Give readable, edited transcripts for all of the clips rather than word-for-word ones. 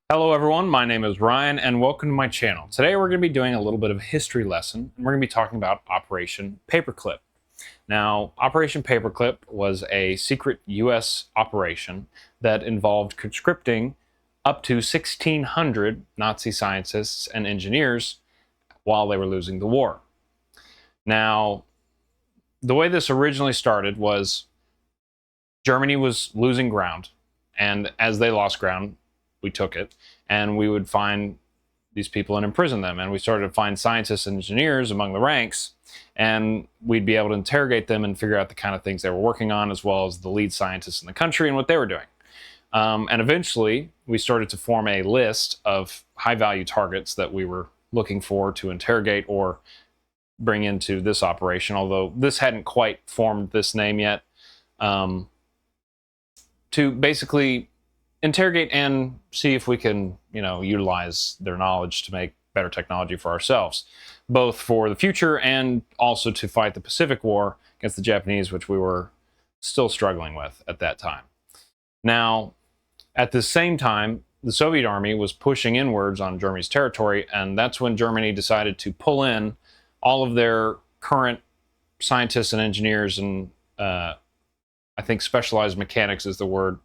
Hello everyone, my name is Ryan and welcome to my channel. Today we're going to be doing a little bit of a history lesson and we're going to be talking about Operation Paperclip. Now, Operation Paperclip was a secret US operation that involved conscripting up to 1,600 Nazi scientists and engineers while they were losing the war. Now, the way this originally started was Germany was losing ground, and as they lost ground, we took it, and we would find these people and imprison them. And we started to find scientists and engineers among the ranks, and we'd be able to interrogate them and figure out the kind of things they were working on, as well as the lead scientists in the country and what they were doing. And eventually, we started to form a list of high-value targets that we were looking for to interrogate or bring into this operation, although this hadn't quite formed this name yet, to basically interrogate and see if we can, utilize their knowledge to make better technology for ourselves, both for the future and also to fight the Pacific War against the Japanese, which we were still struggling with at that time. Now, at the same time, the Soviet army was pushing inwards on Germany's territory, and that's when Germany decided to pull in all of their current scientists and engineers and I think specialized mechanics is the word,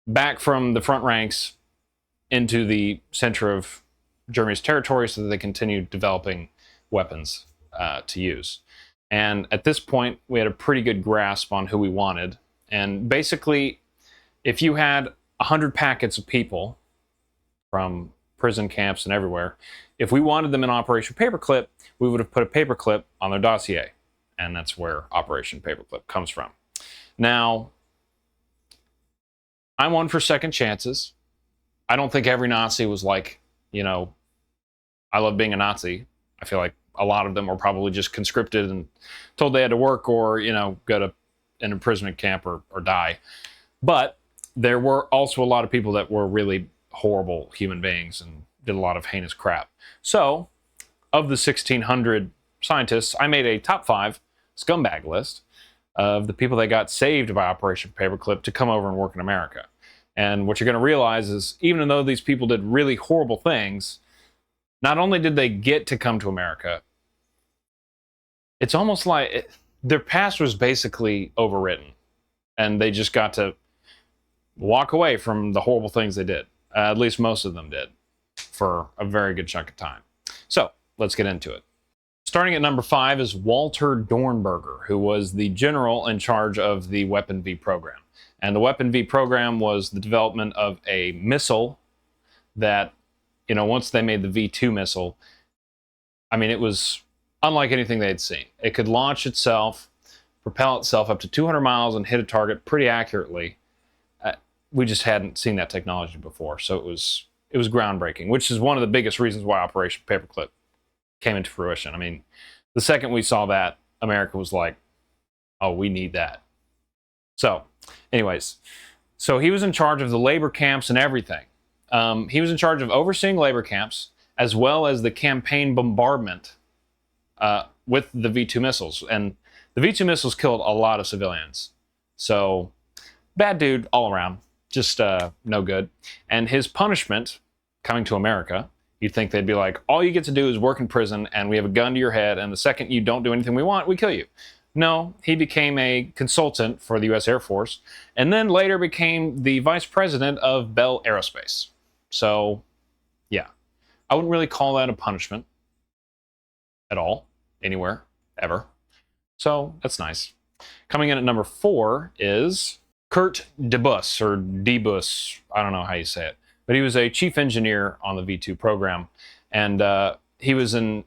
back from the front ranks into the center of Germany's territory so that they continued developing weapons to use. And at this point, we had a pretty good grasp on who we wanted. And basically, if you had 100 packets of people from prison camps and everywhere, if we wanted them in Operation Paperclip, we would have put a paperclip on their dossier. And that's where Operation Paperclip comes from. Now, I'm one for second chances. I don't think every Nazi was like, I love being a Nazi. I feel like a lot of them were probably just conscripted and told they had to work or, go to an imprisonment camp or die. But there were also a lot of people that were really horrible human beings and did a lot of heinous crap. So, of the 1,600 scientists, I made a top 5 scumbag list of the people that got saved by Operation Paperclip to come over and work in America. And what you're going to realize is, even though these people did really horrible things, not only did they get to come to America, it's almost like their past was basically overwritten. And they just got to walk away from the horrible things they did. At least most of them did, for a very good chunk of time. So, let's get into it. Starting at number 5 is Walter Dornberger, who was the general in charge of the Weapon V program. And the Weapon V program was the development of a missile that, once they made the V2 missile, it was unlike anything they had seen. It could launch itself, propel itself up to 200 miles and hit a target pretty accurately. We just hadn't seen that technology before, so it was groundbreaking, which is one of the biggest reasons why Operation Paperclip came into fruition. The second we saw that, America was like, oh, we need that. So, anyways, he was in charge of the labor camps and everything. He was in charge of overseeing labor camps as well as the campaign bombardment with the V2 missiles. And the V2 missiles killed a lot of civilians. So, bad dude all around, just no good. And his punishment, coming to America, you'd think they'd be like, all you get to do is work in prison and we have a gun to your head and the second you don't do anything we want, we kill you. No, he became a consultant for the US Air Force and then later became the vice president of Bell Aerospace. So, yeah, I wouldn't really call that a punishment at all, anywhere, ever. So, that's nice. Coming in at number 4 is Kurt DeBus, or DeBus, I don't know how you say it. But he was a chief engineer on the V2 program, and he was in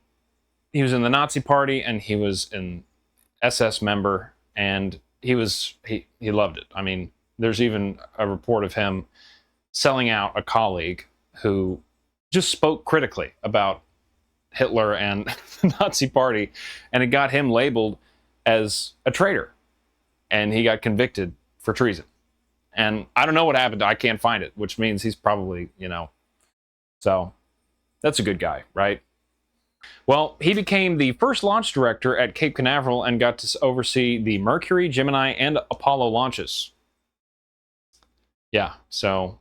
the Nazi Party, and he was an SS member, and he loved it. There's even a report of him selling out a colleague who just spoke critically about Hitler and the Nazi Party, and it got him labeled as a traitor, and he got convicted for treason. And I don't know what happened. I can't find it, which means he's probably, So, that's a good guy, right? Well, he became the first launch director at Cape Canaveral and got to oversee the Mercury, Gemini, and Apollo launches. Yeah, so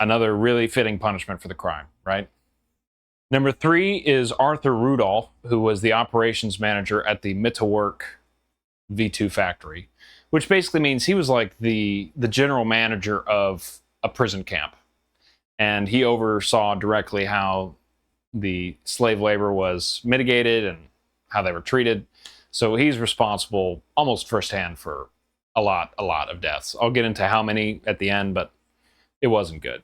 Another really fitting punishment for the crime, right? Number 3 is Arthur Rudolph, who was the operations manager at the Mittelwerk V2 factory, which basically means he was like the general manager of a prison camp. And he oversaw directly how the slave labor was mitigated and how they were treated. So he's responsible almost firsthand for a lot of deaths. I'll get into how many at the end, but it wasn't good.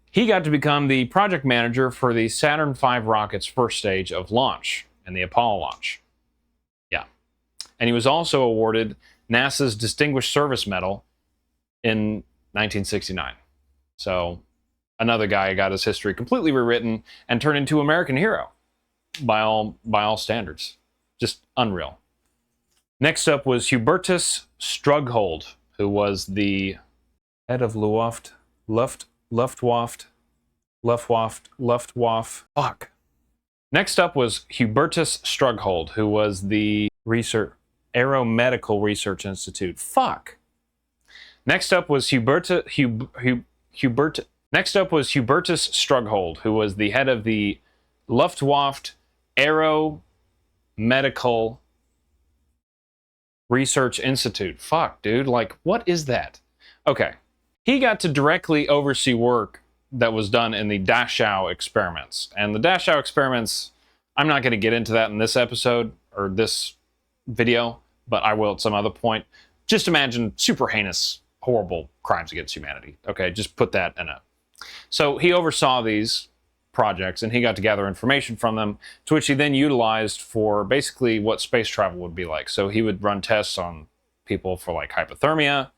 He got to become the project manager for the Saturn V rocket's first stage of launch and the Apollo launch. Yeah. And he was also awarded NASA's Distinguished Service Medal in 1969. So another guy got his history completely rewritten and turned into an American hero by all standards. Just unreal. Next up was Hubertus Strughold, who was the head of Luftwaffe. Fuck. Next up was Hubertus Strughold, who was the Aeromedical Research Institute. Fuck. Next up was Hubertus Strughold, who was the head of the Luftwaffe Aeromedical Research Institute. Fuck, dude. Like, what is that? Okay. He got to directly oversee work that was done in the Dachau experiments. And the Dachau experiments, I'm not going to get into that in this episode or this video, but I will at some other point. Just imagine super heinous, horrible crimes against humanity. Okay, just put that in it. So he oversaw these projects and he got to gather information from them, to which he then utilized for basically what space travel would be like. So he would run tests on people for like hypothermia,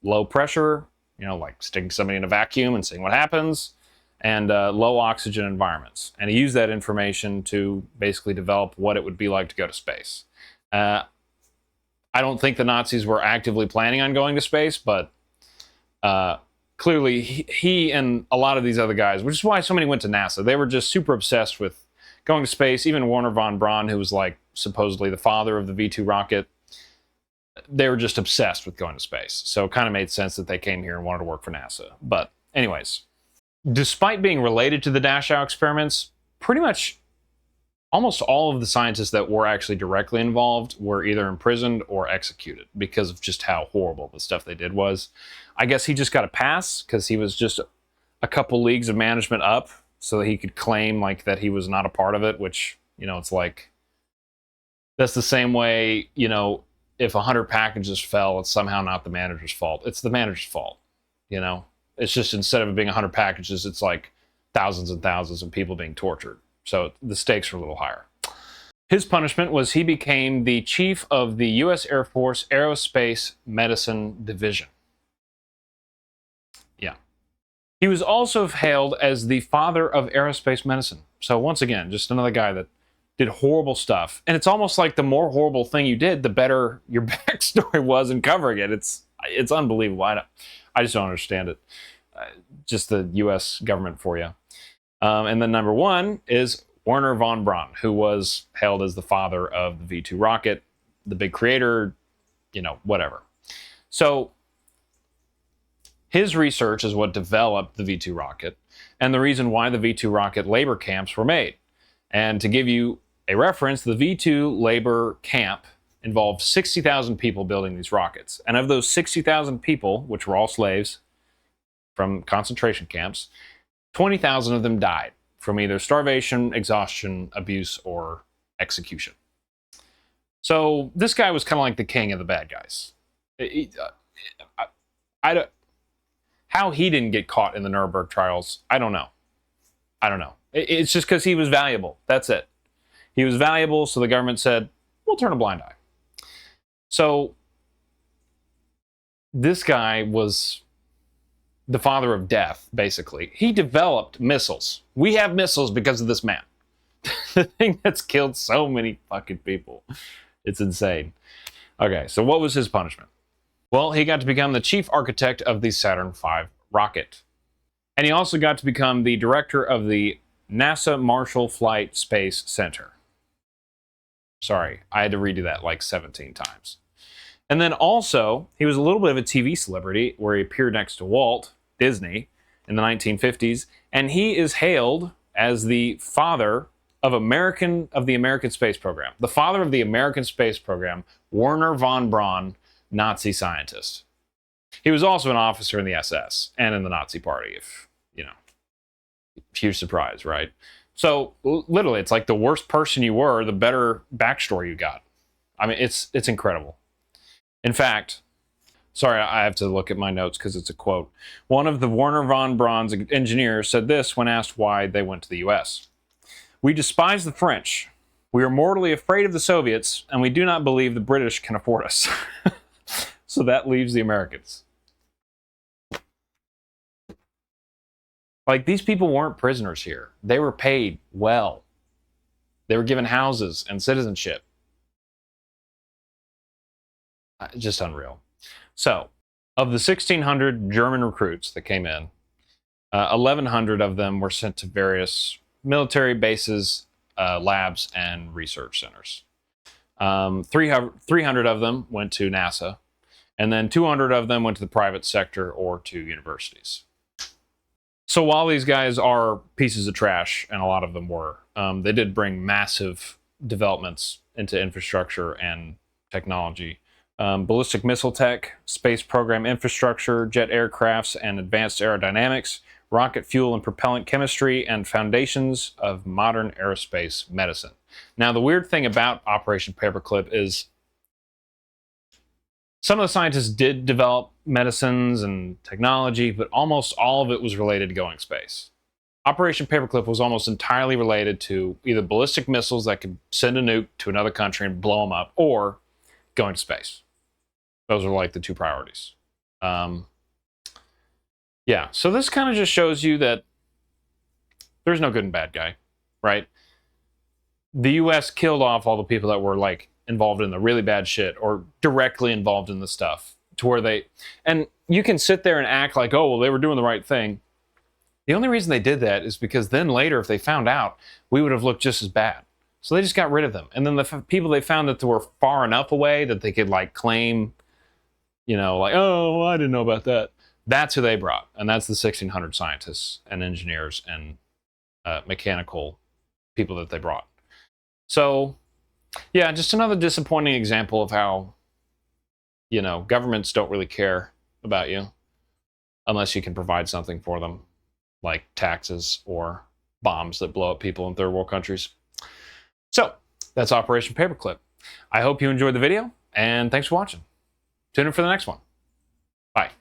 low pressure, like sticking somebody in a vacuum and seeing what happens, and low oxygen environments. And he used that information to basically develop what it would be like to go to space. I don't think the Nazis were actively planning on going to space, but clearly he and a lot of these other guys, which is why so many went to NASA, they were just super obsessed with going to space. Even Wernher von Braun, who was like supposedly the father of the V2 rocket, they were just obsessed with going to space. So it kind of made sense that they came here and wanted to work for NASA. But anyways, despite being related to the Dachau experiments, pretty much almost all of the scientists that were actually directly involved were either imprisoned or executed because of just how horrible the stuff they did was. I guess he just got a pass because he was just a couple leagues of management up, so that he could claim like that he was not a part of it, which, it's like, that's the same way, if 100 packages fell, it's somehow not the manager's fault. It's the manager's fault, It's just, instead of it being 100 packages, it's like thousands and thousands of people being tortured. So the stakes are a little higher. His punishment was he became the chief of the U.S. Air Force Aerospace Medicine Division. Yeah. He was also hailed as the father of aerospace medicine. So once again, just another guy that did horrible stuff. And it's almost like the more horrible thing you did, the better your backstory was in covering it. It's unbelievable. I just don't understand it. Just the U.S. government for you. And then number 1 is Wernher von Braun, who was hailed as the father of the V2 rocket, the big creator, whatever. So his research is what developed the V2 rocket and the reason why the V2 rocket labor camps were made. And to give you a reference, the V2 labor camp involved 60,000 people building these rockets. And of those 60,000 people, which were all slaves from concentration camps, 20,000 of them died from either starvation, exhaustion, abuse, or execution. So this guy was kind of like the king of the bad guys. How he didn't get caught in the Nuremberg trials, I don't know. It's just because he was valuable. That's it. He was valuable, so the government said, we'll turn a blind eye. So this guy was the father of death, basically. He developed missiles. We have missiles because of this man. The thing that's killed so many fucking people. It's insane. Okay, so what was his punishment? Well, he got to become the chief architect of the Saturn V rocket. And he also got to become the director of the NASA Marshall Flight Space Center. Sorry, I had to redo that like 17 times. And then also, he was a little bit of a TV celebrity where he appeared next to Walt Disney in the 1950s, and he is hailed as the father of the American space program. The father of the American space program, Werner von Braun, Nazi scientist. He was also an officer in the SS and in the Nazi Party, if, you know, huge surprise, right? So literally, it's like the worse person you were, the better backstory you got. I mean, it's incredible. In fact, sorry, I have to look at my notes because it's a quote. One of the Werner von Braun's engineers said this when asked why they went to the U.S. "We despise the French. We are mortally afraid of the Soviets, and we do not believe the British can afford us." So that leaves the Americans. Like, these people weren't prisoners here. They were paid well. They were given houses and citizenship. Just unreal. So, of the 1,600 German recruits that came in, 1,100 of them were sent to various military bases, labs, and research centers. 300 of them went to NASA, and then 200 of them went to the private sector or to universities. So while these guys are pieces of trash, and a lot of them were, they did bring massive developments into infrastructure and technology. Ballistic missile tech, space program infrastructure, jet aircrafts and advanced aerodynamics, rocket fuel and propellant chemistry, and foundations of modern aerospace medicine. Now, the weird thing about Operation Paperclip is some of the scientists did develop medicines and technology, but almost all of it was related to going space. Operation Paperclip was almost entirely related to either ballistic missiles that could send a nuke to another country and blow them up, or going to space. Those are like the two priorities. Yeah, so this kind of just shows you that there's no good and bad guy, right? The US killed off all the people that were like involved in the really bad shit or directly involved in the stuff to where they, and you can sit there and act like, oh, well, they were doing the right thing. The only reason they did that is because then later, if they found out, we would have looked just as bad. So they just got rid of them. And then the people they found that they were far enough away that they could like claim, you know, like, oh, I didn't know about that. That's who they brought. And that's the 1,600 scientists and engineers and mechanical people that they brought. So, yeah, just another disappointing example of how, you know, governments don't really care about you unless you can provide something for them, like taxes or bombs that blow up people in third world countries. So, that's Operation Paperclip. I hope you enjoyed the video, and thanks for watching. Tune in for the next one. Bye.